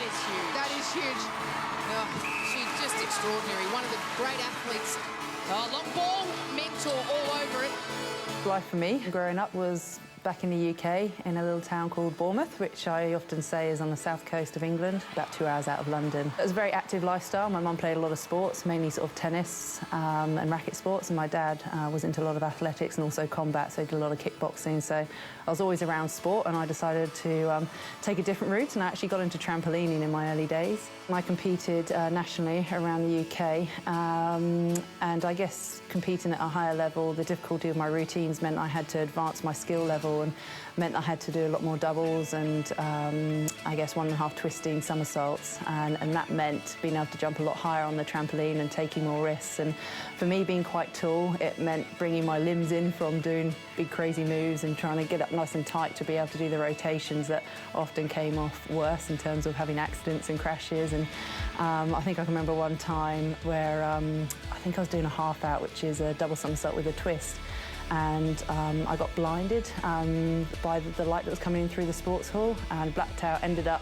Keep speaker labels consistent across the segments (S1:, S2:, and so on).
S1: is huge.
S2: That is huge.
S1: Oh, she's just extraordinary. One of the great athletes. Oh, long ball, Mentor all over it.
S3: Life for me growing up was back in the UK in a little town called Bournemouth, which I often say is on the south coast of England, about 2 hours out of London. It was a very active lifestyle. My mum played a lot of sports, mainly sort of tennis and racket sports, and my dad was into a lot of athletics and also combat, so he did a lot of kickboxing. So I was always around sport, and I decided to take a different route, and I actually got into trampolining in my early days. I competed nationally around the UK, and I guess competing at a higher level, the difficulty of my routines meant I had to advance my skill level and meant I had to do a lot more doubles and I guess 1.5 twisting somersaults, and that meant being able to jump a lot higher on the trampoline and taking more risks. And for me, being quite tall, it meant bringing my limbs in from doing big crazy moves and trying to get up nice and tight to be able to do the rotations that often came off worse in terms of having accidents and crashes. And I think I can remember one time where I think I was doing a half out, which is a double somersault with a twist, and I got blinded by the light that was coming in through the sports hall, and blacked out, ended up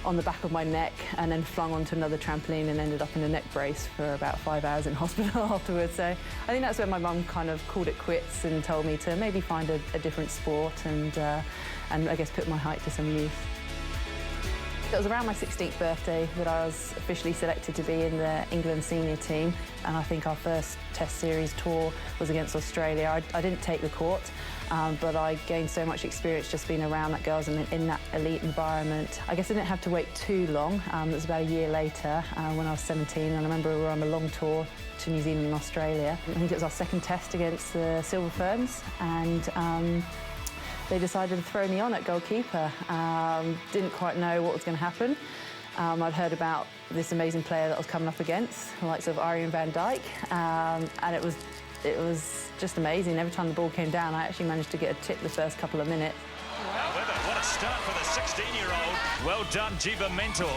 S3: on the back of my neck, and then flung onto another trampoline and ended up in a neck brace for about 5 hours in hospital afterwards. So I think that's when my mum kind of called it quits and told me to maybe find a different sport and I guess put my height to some use. It was around my 16th birthday that I was officially selected to be in the England senior team, and I think our first Test Series tour was against Australia. I didn't take the court, but I gained so much experience just being around that girls and in that elite environment. I guess I didn't have to wait too long. It was about a year later when I was 17, and I remember we were on a long tour to New Zealand and Australia. I think it was our second test against the Silver Ferns, and they decided to throw me on at goalkeeper. Didn't quite know what was going to happen. I'd heard about this amazing player that I was coming up against, the likes of Irene van Dijk, and it was just amazing. Every time the ball came down, I actually managed to get a tip the first couple of minutes.
S4: However, what a start for the 16-year-old. Well done, Geva Mentor.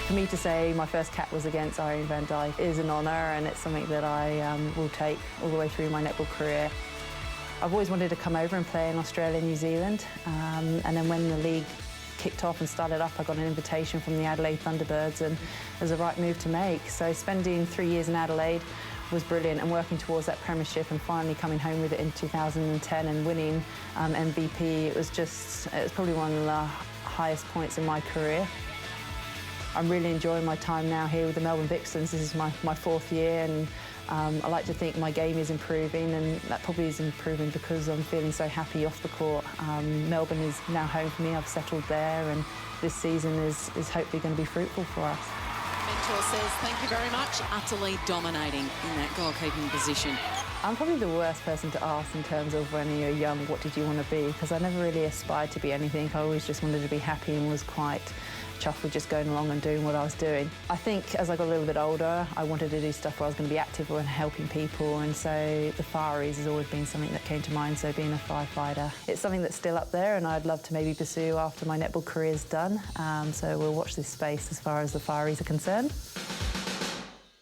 S3: For me to say my first cap was against Irene van Dijk is an honour, and it's something that I will take all the way through my netball career. I've always wanted to come over and play in Australia and New Zealand, and then when the league kicked off and started up, I got an invitation from the Adelaide Thunderbirds, and it was the right move to make. So spending 3 years in Adelaide was brilliant, and working towards that premiership and finally coming home with it in 2010 and winning MVP, it was probably one of the highest points in my career. I'm really enjoying my time now here with the Melbourne Vixens. This is my 4th year, and I like to think my game is improving, and that probably is improving because I'm feeling so happy off the court. Melbourne is now home for me. I've settled there, and this season is hopefully going to be fruitful for us.
S1: Mentor says thank you very much. Utterly dominating in that goalkeeping position.
S3: I'm probably the worst person to ask in terms of when you're young, what did you want to be? Because I never really aspired to be anything. I always just wanted to be happy and was quite chuffed with just going along and doing what I was doing. I think as I got a little bit older, I wanted to do stuff where I was going to be active and helping people, and so the Far East has always been something that came to mind, so being a firefighter. It's something that's still up there, and I'd love to maybe pursue after my netball career is done, so we'll watch this space as far as the Far East are concerned.